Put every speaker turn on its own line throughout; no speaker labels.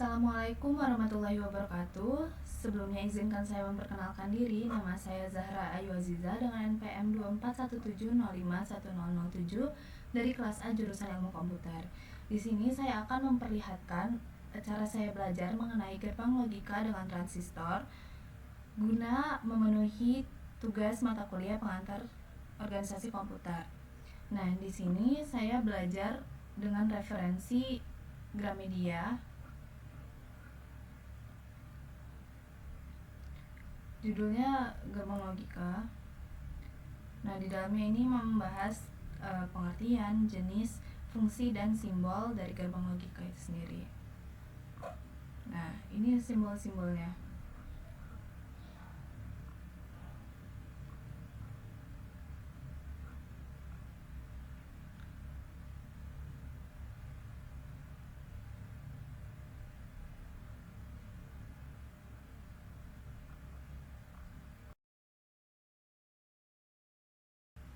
Assalamualaikum warahmatullahi wabarakatuh. Sebelumnya izinkan saya memperkenalkan diri. Nama saya Zahra Ayu Aziza dengan NPM 2417051007 dari kelas A jurusan Ilmu Komputer. Di sini saya akan memperlihatkan cara saya belajar mengenai gerbang logika dengan transistor guna memenuhi tugas mata kuliah pengantar organisasi komputer. Nah, di sini saya belajar dengan referensi Gramedia. Judulnya gerbang logika. Nah, di dalamnya ini membahas pengertian, jenis, fungsi, dan simbol dari gerbang logika itu sendiri. Nah, ini simbol-simbolnya.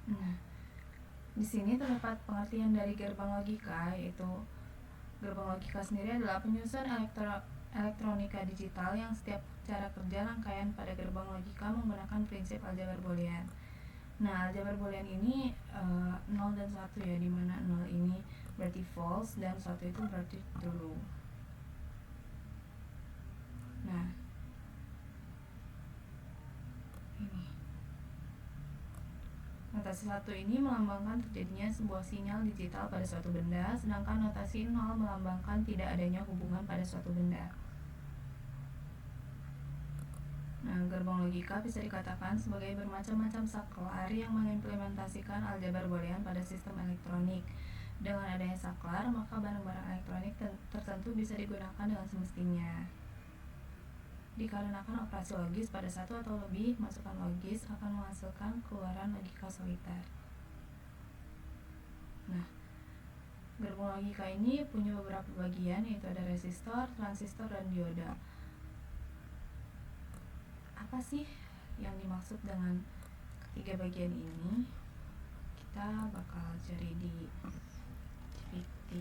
Nah, di sini terdapat pengertian dari gerbang logika, yaitu gerbang logika sendiri adalah penyusun elektronika digital yang setiap cara kerja rangkaian pada gerbang logika menggunakan prinsip aljabar boolean. Nah, aljabar boolean ini 0 dan 1 ya, dimana 0 ini berarti false dan 1 itu berarti true. Nah, ini notasi 1 ini melambangkan terjadinya sebuah sinyal digital pada suatu benda, sedangkan notasi 0 melambangkan tidak adanya hubungan pada suatu benda. Nah, gerbang logika bisa dikatakan sebagai bermacam-macam saklar yang mengimplementasikan aljabar boolean pada sistem elektronik. Dengan adanya saklar, maka barang-barang elektronik tertentu bisa digunakan dengan semestinya. Dikarenakan operasi logis pada satu atau lebih masukan logis akan menghasilkan keluaran logika soliter. Nah, gerbang logika ini punya beberapa bagian, yaitu ada resistor, transistor, dan dioda. Apa sih yang dimaksud dengan ketiga bagian ini? Kita bakal cari di GPT.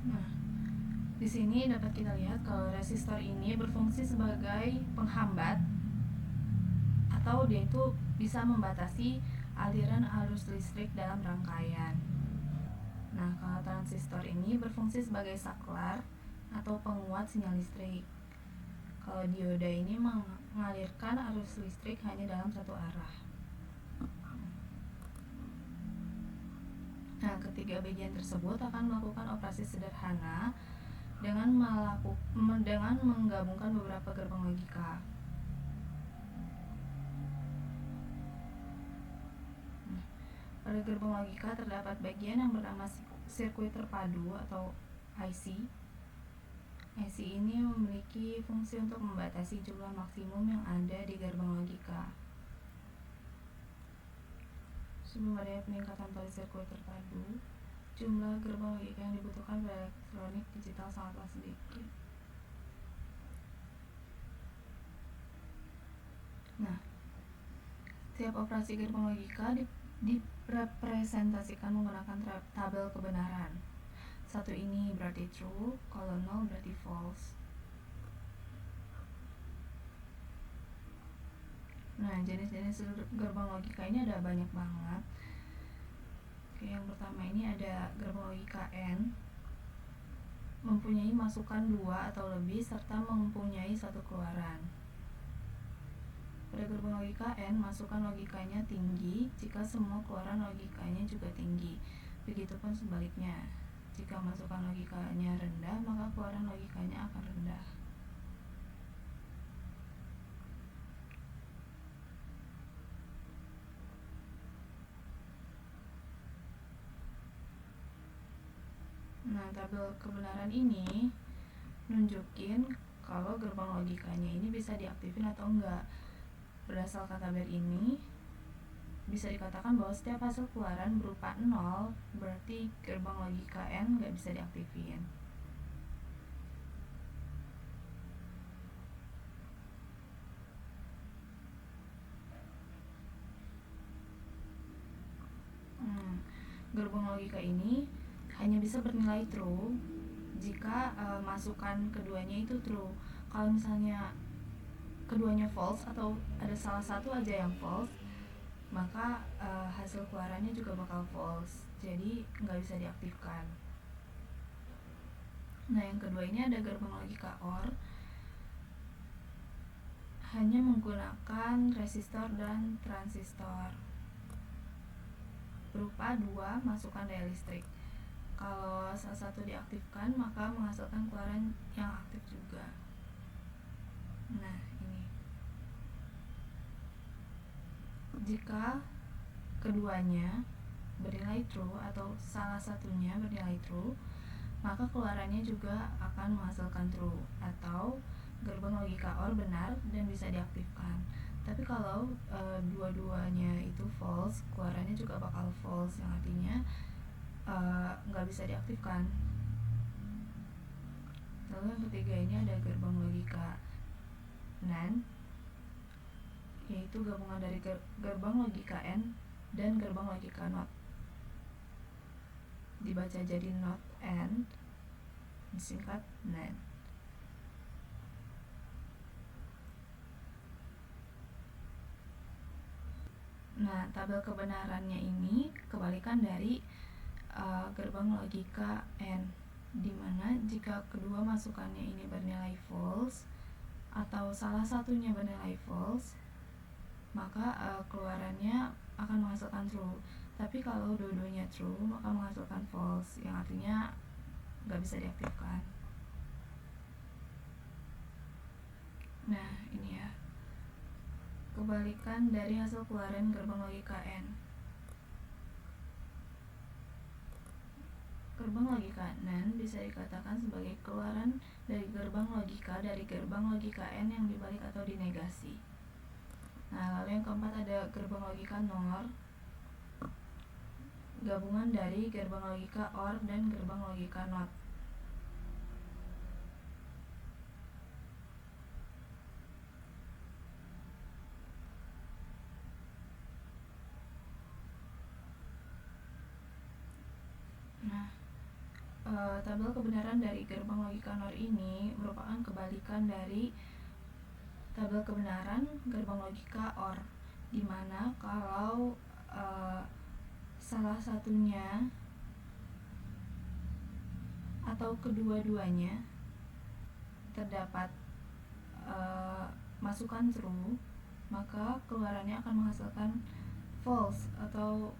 Nah, di sini dapat kita lihat kalau resistor ini berfungsi sebagai penghambat atau dia itu bisa membatasi aliran arus listrik dalam rangkaian. Nah, kalau transistor ini berfungsi sebagai saklar atau penguat sinyal listrik. Kalau dioda ini mengalirkan arus listrik hanya dalam satu arah. Nah, ketiga bagian tersebut akan melakukan operasi sederhana dengan menggabungkan beberapa gerbang logika. Nah, pada gerbang logika terdapat bagian yang bernama sirkuit terpadu atau IC. IC ini memiliki fungsi untuk membatasi jumlah maksimum yang ada di gerbang logika. Sebelum adanya peningkatan pada sirkuit terpadu, jumlah gerbang logika yang dibutuhkan pada elektronik digital sangatlah sedikit. Nah, setiap operasi gerbang logika direpresentasikan menggunakan tabel kebenaran. 1 ini berarti true, kalau 0 berarti false. Nah, jenis-jenis gerbang logika ini ada banyak banget. Oke, yang pertama ini ada gerbang logika N, mempunyai masukan 2 atau lebih serta mempunyai satu keluaran. Pada gerbang logika N, masukan logikanya tinggi jika semua keluaran logikanya juga tinggi. Begitupun sebaliknya, jika masukan logikanya rendah, maka keluaran logikanya akan rendah. Nah, tabel kebenaran ini nunjukin kalau gerbang logikanya ini bisa diaktifin atau enggak. Berdasarkan tabel ini bisa dikatakan bahwa setiap hasil keluaran berupa 0 berarti gerbang logika N nggak bisa diaktifin. Gerbang logika ini hanya bisa bernilai true jika masukan keduanya itu true. Kalau misalnya keduanya false atau ada salah satu aja yang false, maka hasil keluarannya juga bakal false, jadi nggak bisa diaktifkan. Nah, yang kedua ini ada gerbang logika OR, hanya menggunakan resistor dan transistor berupa 2 masukan daya listrik. Kalau salah satu diaktifkan maka menghasilkan keluaran yang aktif juga. Nah, ini jika keduanya bernilai true atau salah satunya bernilai true, maka keluarannya juga akan menghasilkan true atau gerbang logika OR benar dan bisa diaktifkan. Tapi kalau dua-duanya itu false, keluarannya juga bakal false, yang artinya nggak bisa diaktifkan. Lalu yang ketiga ini ada gerbang logika NAND, yaitu gabungan dari gerbang logika N dan gerbang logika NOT. Dibaca jadi NOT AND, disingkat NAND. Nah, tabel kebenarannya ini kebalikan dari gerbang logika N, dimana jika kedua masukannya ini bernilai false atau salah satunya bernilai false, maka keluarannya akan menghasilkan true. Tapi kalau dua-duanya true, maka menghasilkan false, yang artinya nggak bisa diaktifkan. Nah, ini ya kebalikan dari hasil keluaran gerbang logika N. Gerbang logika NAND bisa dikatakan sebagai keluaran dari gerbang logika N yang dibalik atau dinegasi. Nah, lalu yang keempat ada gerbang logika NOR, gabungan dari gerbang logika OR dan gerbang logika NOT. Nah, tabel kebenaran dari gerbang logika NOR ini merupakan kebalikan dari tabel kebenaran gerbang logika OR, dimana kalau salah satunya atau kedua-duanya terdapat masukan true, maka keluarannya akan menghasilkan false atau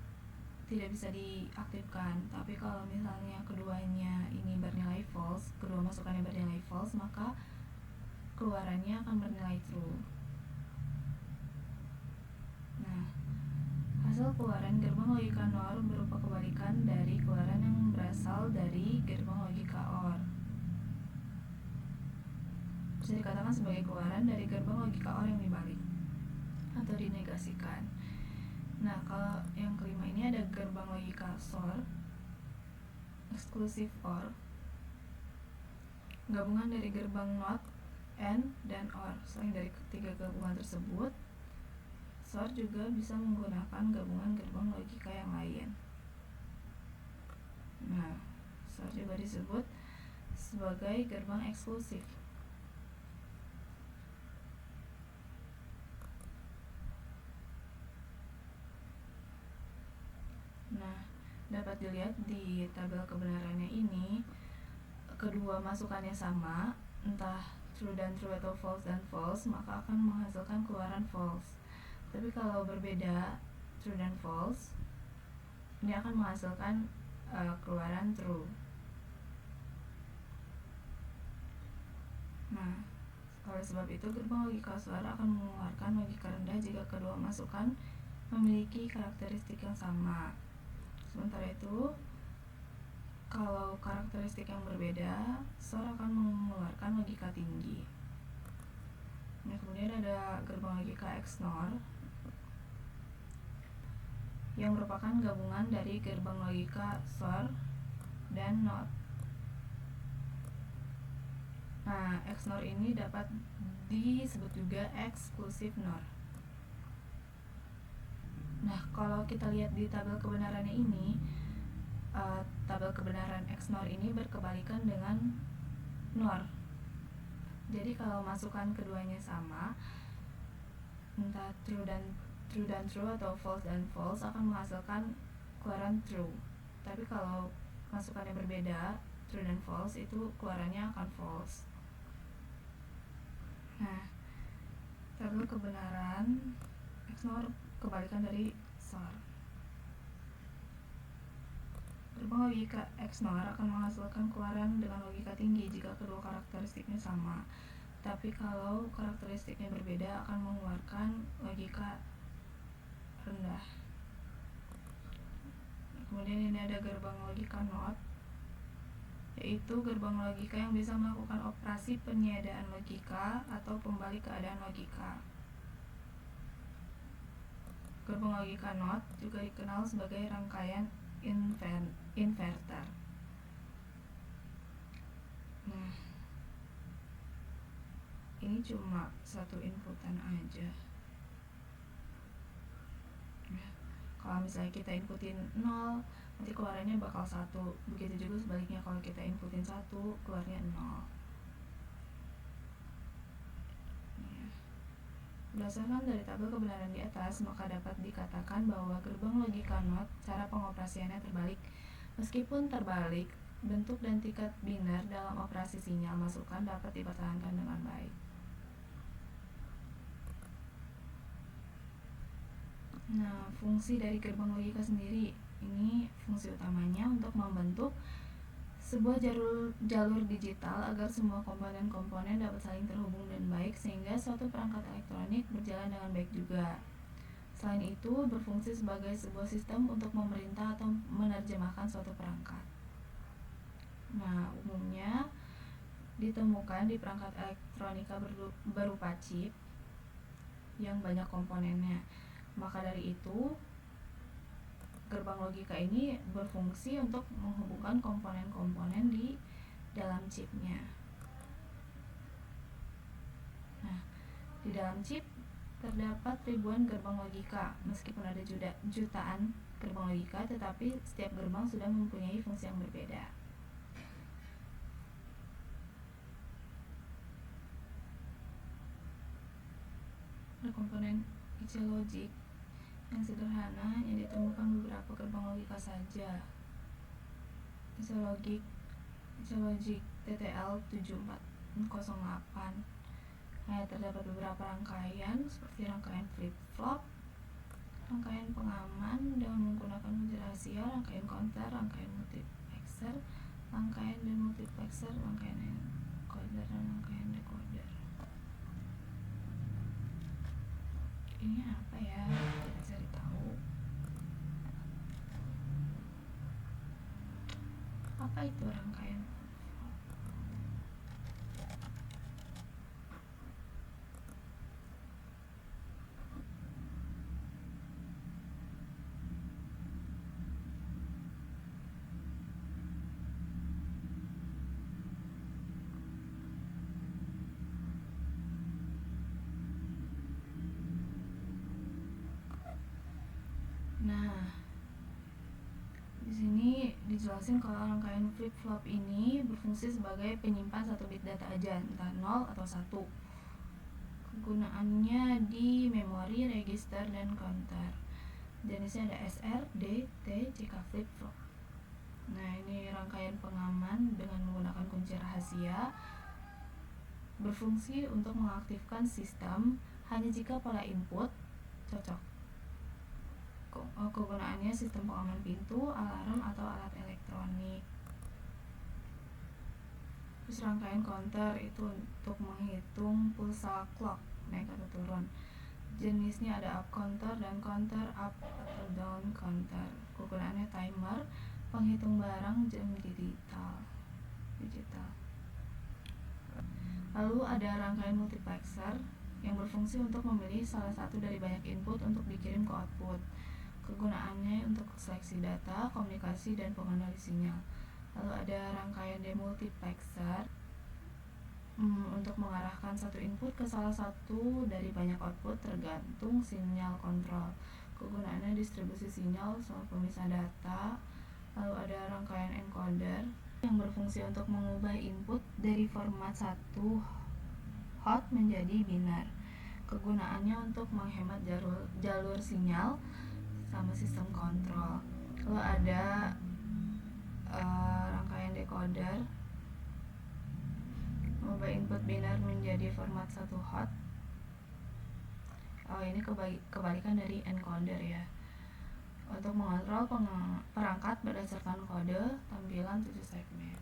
tidak bisa diaktifkan. Tapi kalau misalnya keduanya ini bernilai false, kedua masukannya bernilai false, maka keluarannya akan bernilai true. Nah, hasil keluaran gerbang logika NOR berupa kebalikan dari keluaran yang berasal dari gerbang logika OR. Bisa dikatakan sebagai keluaran dari gerbang logika OR yang dibalik atau dinegasikan. Nah, kalau yang kelima ini ada gerbang logika SOR, exclusive OR, gabungan dari gerbang NOT, AND, dan OR. Selain dari ketiga gabungan tersebut, SOR juga bisa menggunakan gabungan gerbang logika yang lain. Nah, SOR juga disebut sebagai gerbang eksklusif. Nah, dapat dilihat di tabel kebenarannya ini, kedua masukannya sama, entah true dan true atau false dan false, maka akan menghasilkan keluaran false. Tapi kalau berbeda true dan false, ini akan menghasilkan keluaran true. Nah, oleh sebab itu gerbang logika SOR akan mengeluarkan logika rendah jika kedua masukan memiliki karakteristik yang sama. Sementara itu, Kalau karakteristik yang berbeda, SOR akan mengeluarkan logika tinggi. Nah, kemudian ada gerbang logika XNOR yang merupakan gabungan dari gerbang logika SOR dan NOT. Nah, XNOR ini dapat disebut juga eksklusif NOR. Nah, kalau kita lihat di tabel kebenarannya ini, tabel kebenaran XNOR ini berkebalikan dengan NOR. Jadi kalau masukan keduanya sama, entah true dan true atau false dan false, akan menghasilkan keluaran true. Tapi kalau masukannya berbeda, true dan false, itu keluarannya akan false. Nah, tabel kebenaran XNOR kebalikan dari SOR. Gerbang logika XNOR akan menghasilkan keluaran dengan logika tinggi jika kedua karakteristiknya sama. Tapi kalau karakteristiknya berbeda, akan mengeluarkan logika rendah. Kemudian ini ada gerbang logika NOT, yaitu gerbang logika yang bisa melakukan operasi peniadaan logika atau pembalik keadaan logika. Gerbang logika NOT juga dikenal sebagai rangkaian inverter. Nah, ini cuma satu inputan aja. Nah, kalau misalnya kita inputin 0, nanti keluarannya bakal 1. Begitu juga sebaliknya, kalau kita inputin 1, keluarnya 0. Berdasarkan dari tabel kebenaran di atas, maka dapat dikatakan bahwa gerbang logika NOT cara pengoperasiannya terbalik. Meskipun terbalik, bentuk dan tingkat biner dalam operasi sinyal masukan dapat dipertahankan dengan baik. Nah, fungsi dari gerbang logika sendiri, ini fungsi utamanya untuk membentuk sebuah jalur digital agar semua komponen-komponen dapat saling terhubung dan baik sehingga suatu perangkat elektronik berjalan dengan baik juga. Selain itu, berfungsi sebagai sebuah sistem untuk memerintah atau menerjemahkan suatu perangkat. Nah, umumnya ditemukan di perangkat elektronika berupa chip yang banyak komponennya. Maka dari itu, gerbang logika ini berfungsi untuk menghubungkan komponen-komponen di dalam chipnya. Nah, di dalam chip terdapat ribuan gerbang logika. Meskipun ada jutaan gerbang logika, tetapi setiap gerbang sudah mempunyai fungsi yang berbeda. Ada komponen IC logic yang sederhana yang ditemukan beberapa gerbang logika saja. IC logic TTL 7408. Terdapat beberapa rangkaian seperti rangkaian flip-flop, rangkaian pengaman dengan menggunakan kunci rahasia, rangkaian counter, rangkaian multiplexer, rangkaian dan multiplexer, rangkaian encoder dan rangkaian decoder. Ini apa ya? Kita cari tahu. Apa itu rangkaian? Nah, di sini dijelasin kalau rangkaian flip-flop ini berfungsi sebagai penyimpan satu bit data aja, entah 0 atau 1. Kegunaannya di memori, register, dan counter. Jenisnya ada SR, D, T, CK flip-flop. Nah, ini rangkaian pengaman dengan menggunakan kunci rahasia, berfungsi untuk mengaktifkan sistem hanya jika pola input cocok. Kegunaannya sistem pengaman pintu, alarm, atau alat elektronik. Terus rangkaian counter itu untuk menghitung pulsa clock naik atau turun. Jenisnya ada up counter dan counter up atau down counter. Kegunaannya timer penghitung barang jam digital. Lalu ada rangkaian multiplexer yang berfungsi untuk memilih salah satu dari banyak input untuk dikirim ke output. Kegunaannya untuk seleksi data, komunikasi, dan pengendali sinyal. Lalu ada rangkaian demultiplexer untuk mengarahkan satu input ke salah satu dari banyak output tergantung sinyal kontrol. Kegunaannya distribusi sinyal sama pemisah data. Lalu ada rangkaian encoder yang berfungsi untuk mengubah input dari format satu hot menjadi binar. Kegunaannya untuk menghemat jalur sinyal sama sistem kontrol. Lalu ada rangkaian decoder mengubah input binar menjadi format satu hot. Ini kebalikan dari encoder ya. Untuk mengontrol perangkat berdasarkan kode tampilan 7 segmen.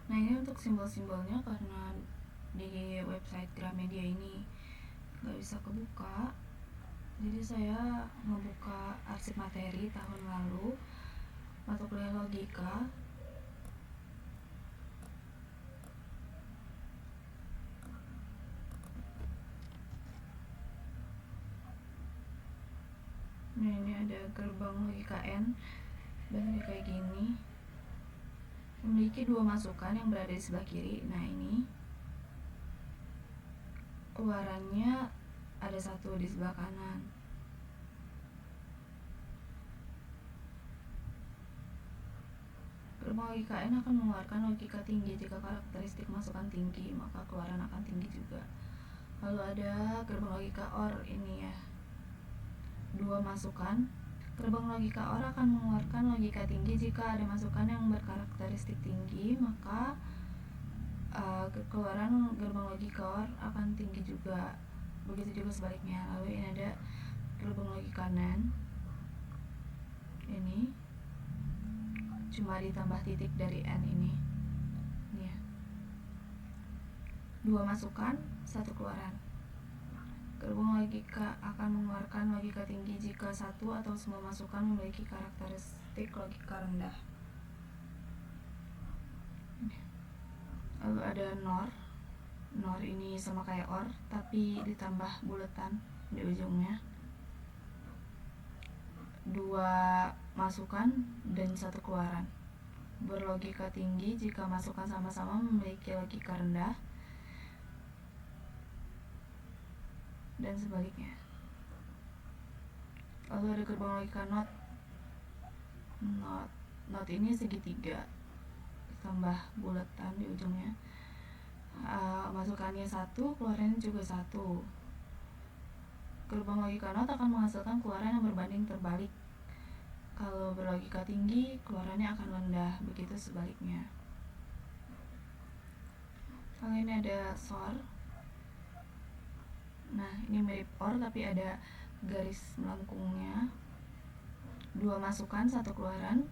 Nah, ini untuk simbol-simbolnya karena di website Gramedia ini nggak bisa kebuka, jadi saya membuka arsip materi tahun lalu mata kuliah logika. Nah, ini ada gerbang logika N, bentuknya kayak gini, memiliki 2 masukan yang berada di sebelah kiri. Nah, ini keluarannya ada 1 di sebelah kanan. Gerbang logika N akan mengeluarkan logika tinggi. Jika karakteristik masukan tinggi, maka keluaran akan tinggi juga. Lalu ada gerbang logika OR ini ya, 2 masukan. Gerbang logika OR akan mengeluarkan logika tinggi jika ada masukan yang berkarakteristik tinggi, maka keluaran gerbang logika OR akan tinggi juga. Begitu juga sebaliknya. Lalu ini ada gerbang logika NAND. Ini cuma ditambah titik dari N ini. Ini ya. 2 masukan, 1 keluaran. Gerbang logika akan mengeluarkan logika tinggi jika satu atau semua masukan memiliki karakteristik logika rendah. Lalu ada NOR. NOR ini sama kayak OR tapi ditambah buletan di ujungnya. 2 masukan dan 1 keluaran. Berlogika tinggi jika masukan sama-sama memiliki logika rendah, dan sebaliknya. Lalu ada gerbang logika NOT. NOT ini segitiga tambah buletan di ujungnya. Masukannya 1, keluarannya juga 1. Gerbang logika NOT akan menghasilkan keluaran yang berbanding terbalik. Kalau berlogika tinggi, keluarannya akan rendah, begitu sebaliknya. Lalu ini ada SOR. Nah, ini mirip OR tapi ada garis melengkungnya. 2 masukan, 1 keluaran.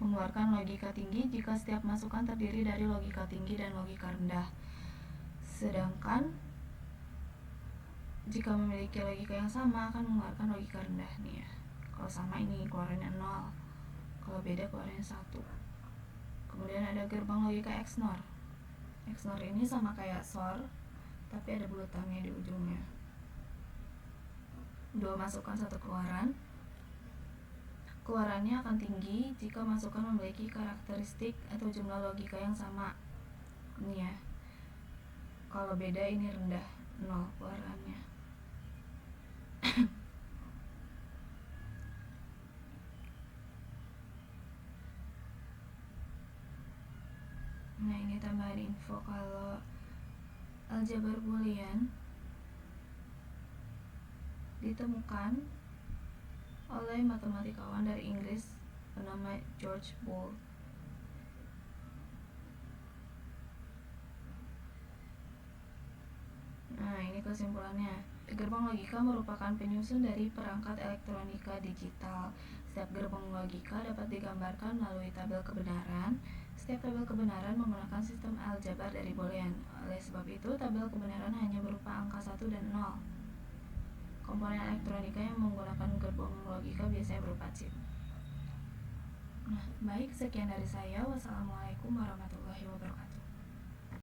Mengeluarkan logika tinggi jika setiap masukan terdiri dari logika tinggi dan logika rendah. Sedangkan jika memiliki logika yang sama akan mengeluarkan logika rendah nih ya. Kalau sama ini keluarannya 0. Kalau beda keluarannya 1. Kemudian ada gerbang logika XNOR. XNOR ini sama kayak SOR tapi ada buletannya di ujungnya. 2 masukan, 1 keluaran. Keluarannya akan tinggi jika masukan memiliki karakteristik atau jumlah logika yang sama. Ini ya. Kalau beda ini rendah, 0 keluarannya. Nah, ini tambahan info kalau aljabar boolean ditemukan oleh matematikawan dari Inggris bernama George Boole. Nah, ini kesimpulannya. Gerbang logika merupakan penyusun dari perangkat elektronika digital. Setiap gerbang logika dapat digambarkan melalui tabel kebenaran. Setiap tabel kebenaran menggunakan sistem aljabar dari Boolean. Oleh sebab itu, tabel kebenaran hanya berupa angka 1 dan 0. Komponen elektronika yang menggunakan gerbang logika biasanya berupa chip. Nah, baik, sekian dari saya. Wassalamualaikum warahmatullahi wabarakatuh.